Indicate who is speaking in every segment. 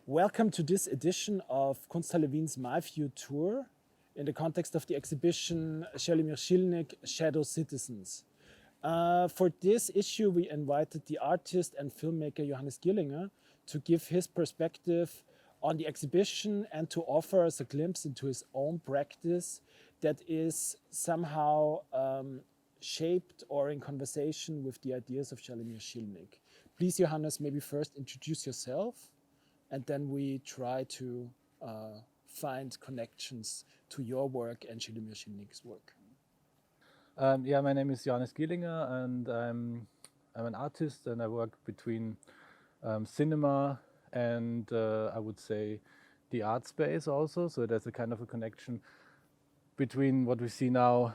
Speaker 1: Welcome to this edition of Kunsthalle Wien's My View Tour in the context of the exhibition Želimir Žilnik, Shadow Citizens. For this issue, we invited the artist and filmmaker Johannes Gierlinger to give his perspective on the exhibition and to offer us a glimpse into his own practice that is somehow shaped or in conversation with the ideas of Želimir Žilnik. Please, Johannes, maybe first introduce yourself, and then we try to find connections to your work and Želimir Žilnik's work.
Speaker 2: My name is Johannes Gierlinger, and I'm an artist, and I work between cinema and I would say the art space also. So there's a kind of a connection between what we see now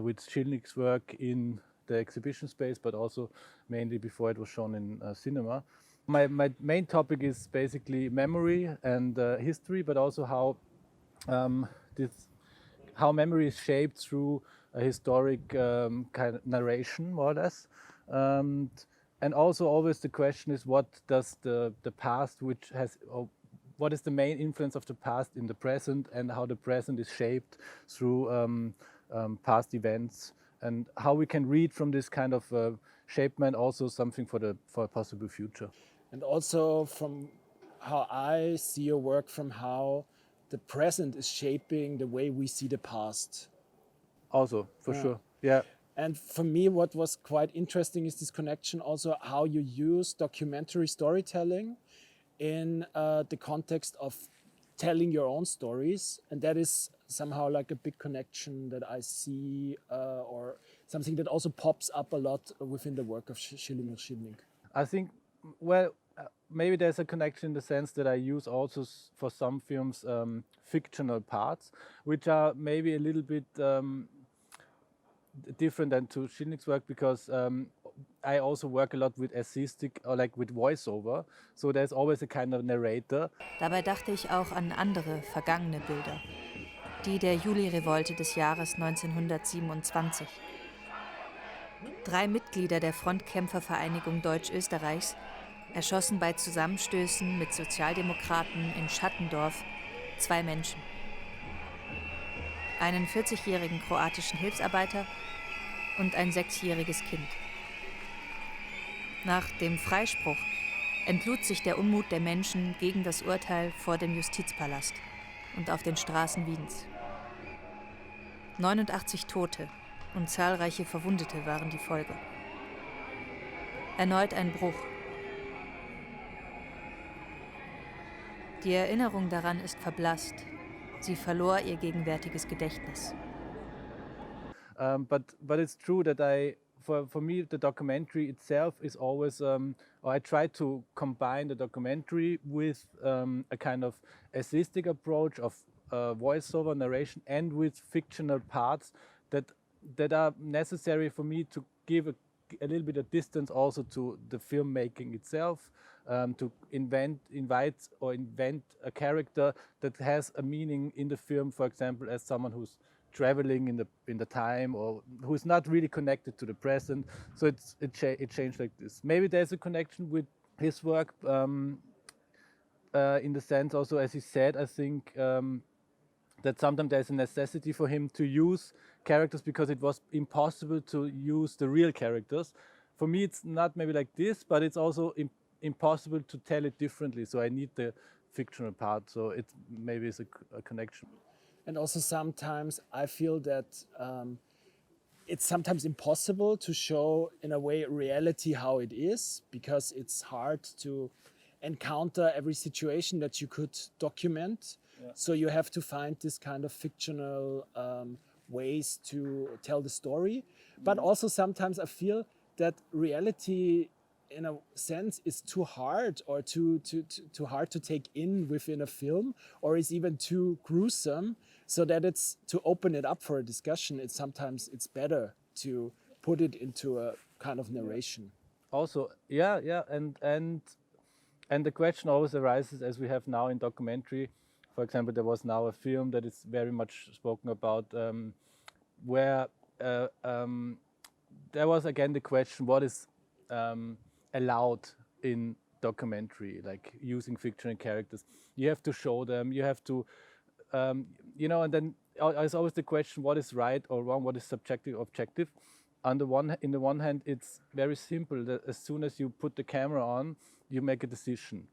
Speaker 2: with Žilnik's work in the exhibition space, but also mainly before it was shown in cinema. My main topic is basically memory and history, but also how memory is shaped through a historic kind of narration, more or less. And also always the question is, what does the past, what is the main influence of the past in the present, and how the present is shaped through past events, and how we can read from this kind of shapement also something for a possible future.
Speaker 1: And also from how I see your work, from how the present is shaping the way we see the past.
Speaker 2: Also, for sure, yeah.
Speaker 1: And for me, what was quite interesting is this connection also how you use documentary storytelling in the context of telling your own stories. And that is somehow like a big connection that I see or something that also pops up a lot within the work of Želimir Žilnik.
Speaker 2: I think, well, maybe there's a connection in the sense that I use also for some films fictional parts, which are maybe a little bit different than to Žilnik's work, because I also work a lot with essayistic or like with voiceover. So there's always a kind of narrator.
Speaker 3: Dabei dachte ich auch an andere vergangene Bilder, die der Juli-Revolte des Jahres 1927. 3 Mitglieder der Frontkämpfervereinigung Deutsch-Österreichs erschossen bei Zusammenstößen mit Sozialdemokraten in Schattendorf 2 Menschen. Einen 40-jährigen kroatischen Hilfsarbeiter und ein 6-jähriges Kind. Nach dem Freispruch entlud sich der Unmut der Menschen gegen das Urteil vor dem Justizpalast und auf den Straßen Wiens. 89 Tote und zahlreiche Verwundete waren die Folge. Erneut ein Bruch. Die Erinnerung daran ist verblasst. Sie verlor ihr gegenwärtiges Gedächtnis.
Speaker 2: But it's true that for me, the documentary itself is always, I try to combine the documentary with a kind of essayistic approach of voiceover narration and with fictional parts that are necessary for me to give a little bit of distance also to the filmmaking itself, to invent a character that has a meaning in the film, for example, as someone who's traveling in the time, or who's not really connected to the present. So it changed like this. Maybe there's a connection with his work in the sense also, as he said, I think that sometimes there's a necessity for him to use characters because it was impossible to use the real characters. For me, it's not maybe like this, but it's also impossible to tell it differently. So I need the fictional part. So it maybe is a connection.
Speaker 1: And also sometimes I feel that it's sometimes impossible to show in a way reality how it is, because it's hard to encounter every situation that you could document. Yeah. So you have to find this kind of fictional ways to tell the story. But also sometimes I feel that reality in a sense is too hard or too hard to take in within a film, or is even too gruesome, so that it's to open it up for a discussion. Sometimes it's better to put it into a kind of narration.
Speaker 2: Also, yeah, and the question always arises, as we have now in documentary. For example, there was now a film that is very much spoken about, where there was again the question, what is allowed in documentary, like using fictional characters. You have to show them. You have to, you know. And then it's always the question: what is right or wrong? What is subjective, objective? In the one hand, it's very simple. That as soon as you put the camera on, you make a decision.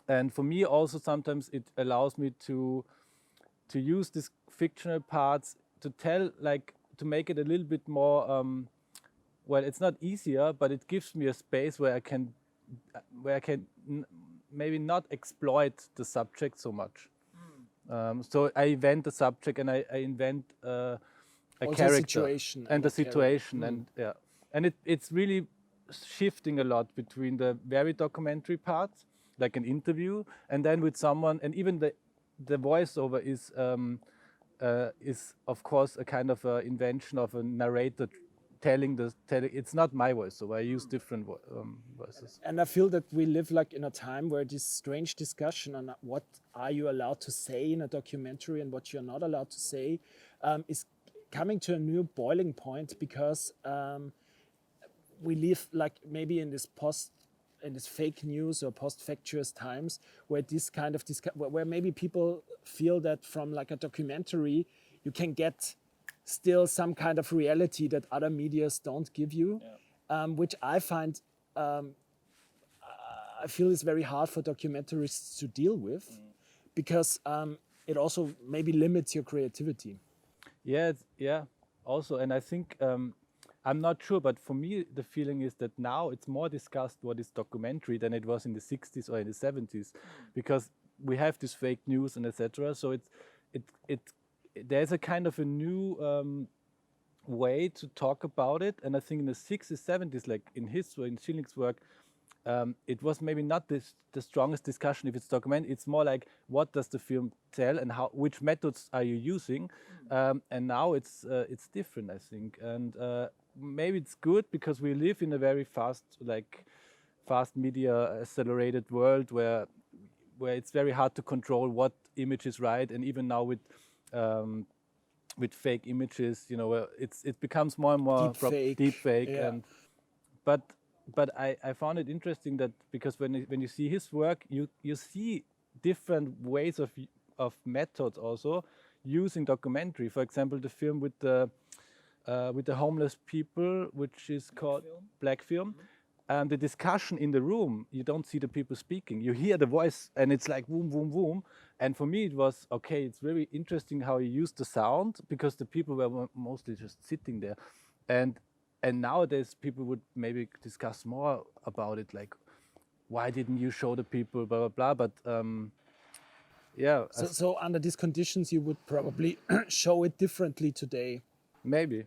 Speaker 2: And for me, also sometimes it allows me to use these fictional parts to tell, like, to make it a little bit more. Well, it's not easier, but it gives me a space where I can maybe not exploit the subject so much. So I invent the subject and I invent a character
Speaker 1: situation
Speaker 2: and the situation, and yeah, and it's really shifting a lot between the very documentary parts, like an interview, and then with someone, and even the voiceover is of course a kind of invention of a narrator telling. It's not my voiceover. I use different voices.
Speaker 1: And I feel that we live like in a time where this strange discussion on what are you allowed to say in a documentary and what you're not allowed to say is coming to a new boiling point, because we live like maybe in this fake news or post-factuous times where this kind of where maybe people feel that from like a documentary you can get still some kind of reality that other medias don't give you, which I find I feel is very hard for documentaries to deal with, because it also maybe limits your creativity.
Speaker 2: Yeah. Also, and I think I'm not sure, but for me the feeling is that now it's more discussed what is documentary than it was in the 60s or in the 70s, because we have this fake news and etc. So there's a kind of a new way to talk about it, and I think in the 60s, 70s, like in Žilnik's work, it was maybe not the strongest discussion if it's documentary. It's more like, what does the film tell and which methods are you using? And now it's different, I think. And maybe it's good because we live in a very fast media accelerated world where it's very hard to control what image is right. And even now with fake images, you know, it becomes more and more deep fake.
Speaker 1: Yeah.
Speaker 2: And but I found it interesting that, because when you see his work, you see different ways of methods also using documentary. For example, the film with the homeless people, which is called Black Film. And the discussion in the room, you don't see the people speaking. You hear the voice, and it's like boom, boom, boom. And for me, it was okay. It's very interesting how he used the sound, because the people were mostly just sitting there, and nowadays people would maybe discuss more about it, like, why didn't you show the people, blah blah blah. But yeah.
Speaker 1: So under these conditions, you would probably show it differently today.
Speaker 2: Maybe.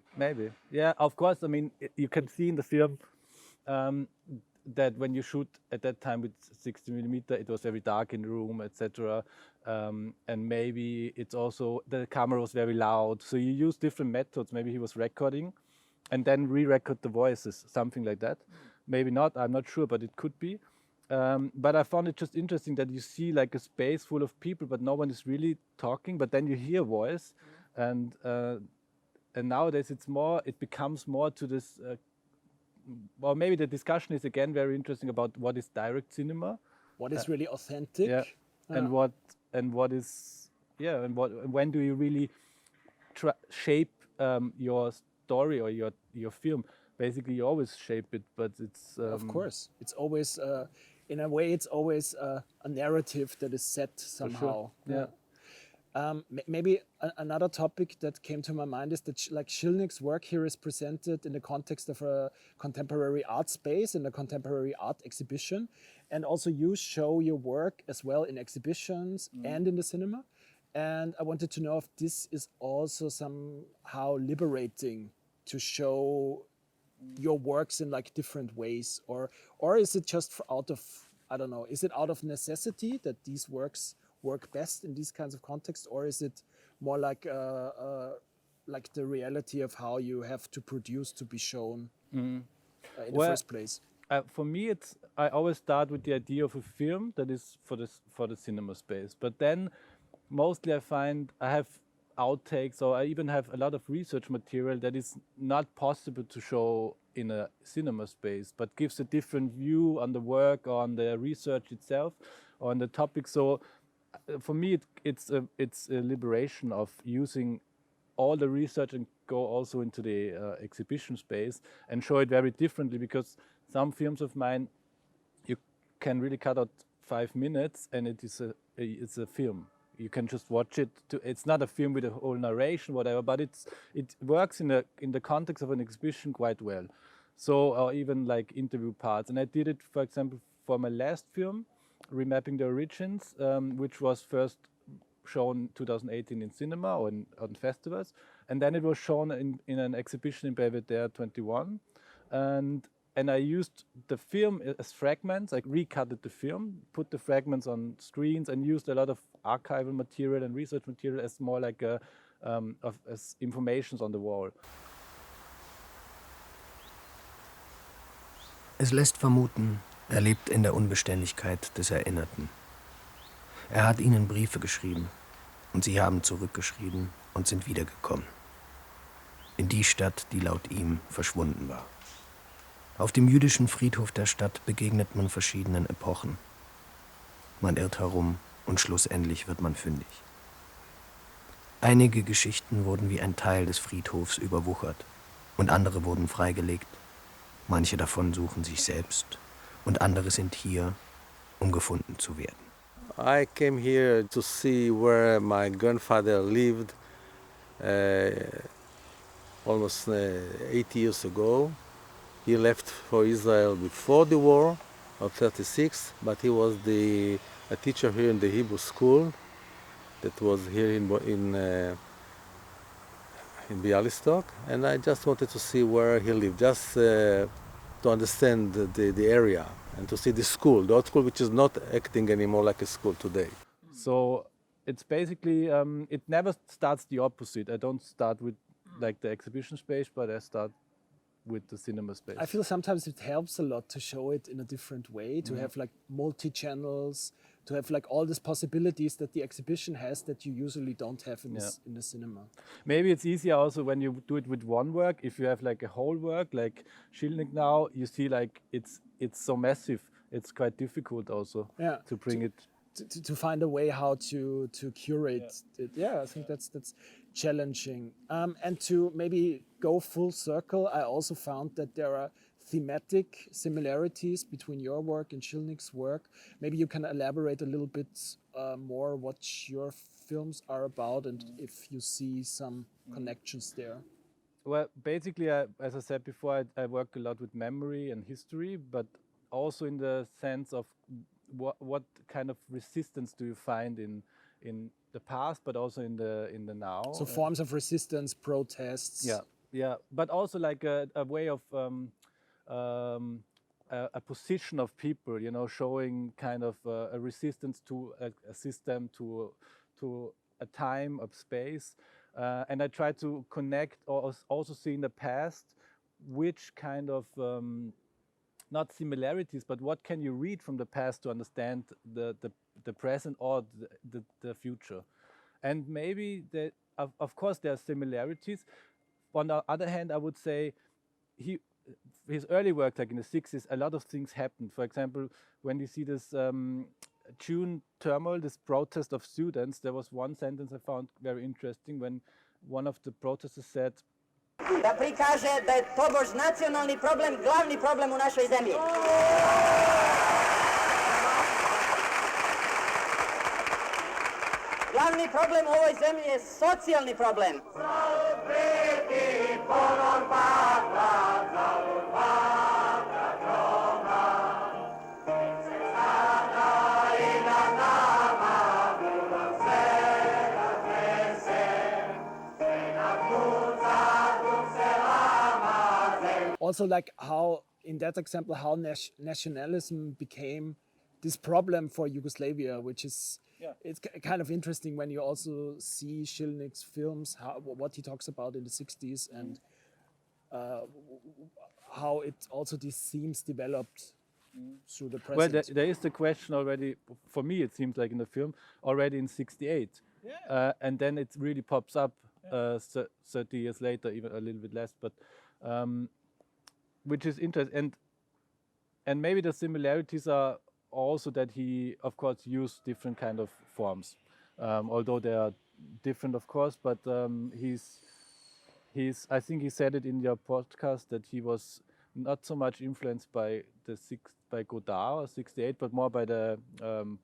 Speaker 2: Yeah, of course. I mean, you can see in the film that when you shoot at that time with 60mm, it was very dark in the room, etc. And maybe it's also the camera was very loud. So you use different methods. Maybe he was recording and then re-record the voices, something like that. Maybe not. I'm not sure, but it could be. But I found it just interesting that you see like a space full of people, but no one is really talking. But then you hear a voice, and nowadays it becomes more to this. Well, maybe the discussion is again very interesting about what is direct cinema,
Speaker 1: what is really authentic,
Speaker 2: and what is when do you really shape your story or your film. Basically, you always shape it, but it's
Speaker 1: of course it's always in a way it's always a narrative that is set somehow.
Speaker 2: Sure.
Speaker 1: Maybe another topic that came to my mind is that Žilnik's work here is presented in the context of a contemporary art space and a contemporary art exhibition, and also you show your work as well in exhibitions and in the cinema. And I wanted to know if this is also somehow liberating to show your works in like different ways, or is it just out of, I don't know, is it out of necessity that these works work best in these kinds of contexts, or is it more like the reality of how you have to produce to be shown in the first place?
Speaker 2: For me, I always start with the idea of a film that is for the cinema space, but then mostly I find I have outtakes, or I even have a lot of research material that is not possible to show in a cinema space, but gives a different view on the work, on the research itself, on the topic. So for me, it's a liberation of using all the research and go also into the exhibition space and show it very differently, because some films of mine, you can really cut out 5 minutes and it's a film. You can just watch it. It's not a film with a whole narration, whatever, but it works in the context of an exhibition quite well. So, or even like interview parts. And I did it, for example, for my last film, Remapping the Origins, which was first shown 2018 in cinema or on festivals, and then it was shown in an exhibition in Belvedere 21, and I used the film as fragments. I recutted the film, put the fragments on screens, and used a lot of archival material and research material as more like as informations on the wall.
Speaker 4: Es lässt vermuten, er lebt in der Unbeständigkeit des Erinnerten. Er hat ihnen Briefe geschrieben und sie haben zurückgeschrieben und sind wiedergekommen. In die Stadt, die laut ihm verschwunden war. Auf dem jüdischen Friedhof der Stadt begegnet man verschiedenen Epochen. Man irrt herum und schlussendlich wird man fündig. Einige Geschichten wurden wie ein Teil des Friedhofs überwuchert und andere wurden freigelegt. Manche davon suchen sich selbst und andere sind hier, um gefunden zu werden.
Speaker 5: I came here to see where my grandfather lived almost 80 years ago. He left for Israel before the war of '36, but he was a teacher here in the Hebrew school that was here in Bialystok, and I just wanted to see where he lived, just to understand the area and to see the school, the old school, which is not acting anymore like a school today.
Speaker 2: So it's basically, it never starts the opposite. I don't start with like the exhibition space, but I start with the cinema space.
Speaker 1: I feel sometimes it helps a lot to show it in a different way, to have like multi-channels, to have like all these possibilities that the exhibition has that you usually don't have in the cinema.
Speaker 2: Maybe it's easier also when you do it with one work. If you have like a whole work, like Žilnik now, you see like it's so massive. It's quite difficult also to bring it.
Speaker 1: To find a way how to curate it. Yeah, I think that's challenging. And to maybe go full circle, I also found that there are thematic similarities between your work and Žilnik's work. Maybe you can elaborate a little bit more what your films are about and if you see some connections there.
Speaker 2: Well, basically, as I said before, I work a lot with memory and history, but also in the sense of what kind of resistance do you find in the past, but also in the now?
Speaker 1: So forms of resistance, protests.
Speaker 2: Yeah, but also like a way of a position of people, you know, showing kind of a resistance to a system, to a time, of space, and I try to connect or also see in the past which kind of not similarities, but what can you read from the past to understand the present or the future? And maybe of course there are similarities. On the other hand, I would say his early work, like in the 60s, a lot of things happened. For example, when you see this June turmoil, this protest of students, there was one sentence I found very interesting when one of the protesters said,
Speaker 6: da prikaže da je tobož nacionalni problem glavni problem u našoj zemlji. Glavni problem u ovoj zemlji je socijalni problem.
Speaker 1: Also, like how, in that example, how nationalism became this problem for Yugoslavia, which is it's kind of interesting when you also see Žilnik's films, what he talks about in the 60s and how it also these themes developed through the present.
Speaker 2: Well, there is the question already, for me it seems like in the film, already in 68. And then it really pops up 30 years later, even a little bit less. But which is interesting, and maybe the similarities are also that he, of course, used different kind of forms, although they are different, of course. But he's. I think he said it in your podcast that he was not so much influenced by by Godard or '68, but more by the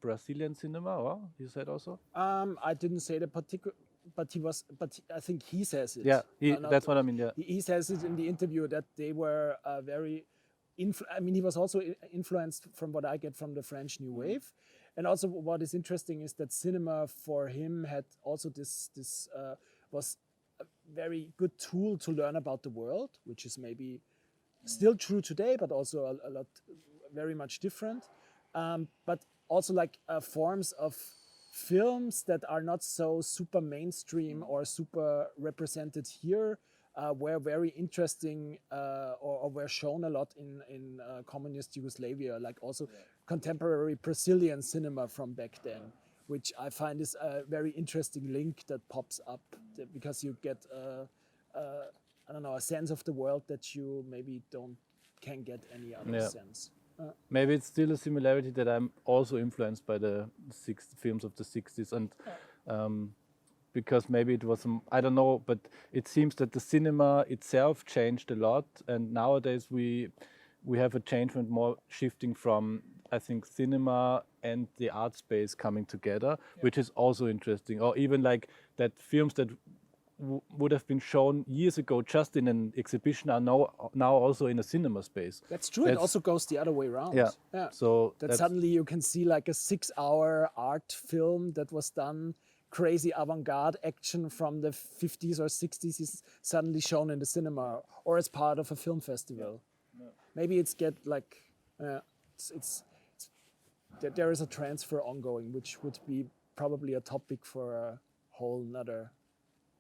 Speaker 2: Brazilian cinema. Or you said also?
Speaker 1: I didn't say the particular, but I think he says it.
Speaker 2: Yeah,
Speaker 1: Not-
Speaker 2: that's what I mean. Yeah,
Speaker 1: he says it in the interview that they were very. I mean, he was also influenced from what I get from the French New Wave, and also what is interesting is that cinema for him had also this was a very good tool to learn about the world, which is maybe still true today, but also a lot very much different. But also like forms of films that are not so super mainstream or super represented here. Were very interesting or were shown a lot in communist Yugoslavia, like also contemporary Brazilian cinema from back then, which I find is a very interesting link that pops up because you get I don't know, a sense of the world that you maybe can get any other sense.
Speaker 2: Maybe it's still a similarity that I'm also influenced by the films of the 60s and. Because maybe it was, I don't know, but it seems that the cinema itself changed a lot, and nowadays we have a changement more shifting from, I think, cinema and the art space coming together, which is also interesting. Or even like that films that would have been shown years ago just in an exhibition are now also in a cinema space.
Speaker 1: That's true. It also goes the other way around.
Speaker 2: Yeah. So
Speaker 1: that suddenly you can see like a 6-hour art film that was done. Crazy avant-garde action from the 50s or 60s is suddenly shown in the cinema or as part of a film festival. Maybe it's there is a transfer ongoing, which would be probably a topic for a whole nother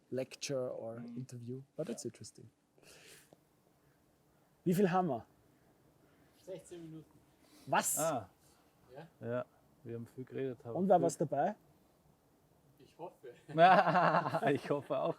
Speaker 1: lecture or interview, but it's interesting. Wie viel haben wir?
Speaker 7: 16 Minuten.
Speaker 1: Was?
Speaker 2: Ja, wir haben viel geredet.
Speaker 1: Und war was dabei?
Speaker 7: Ich hoffe.
Speaker 2: Ich hoffe auch.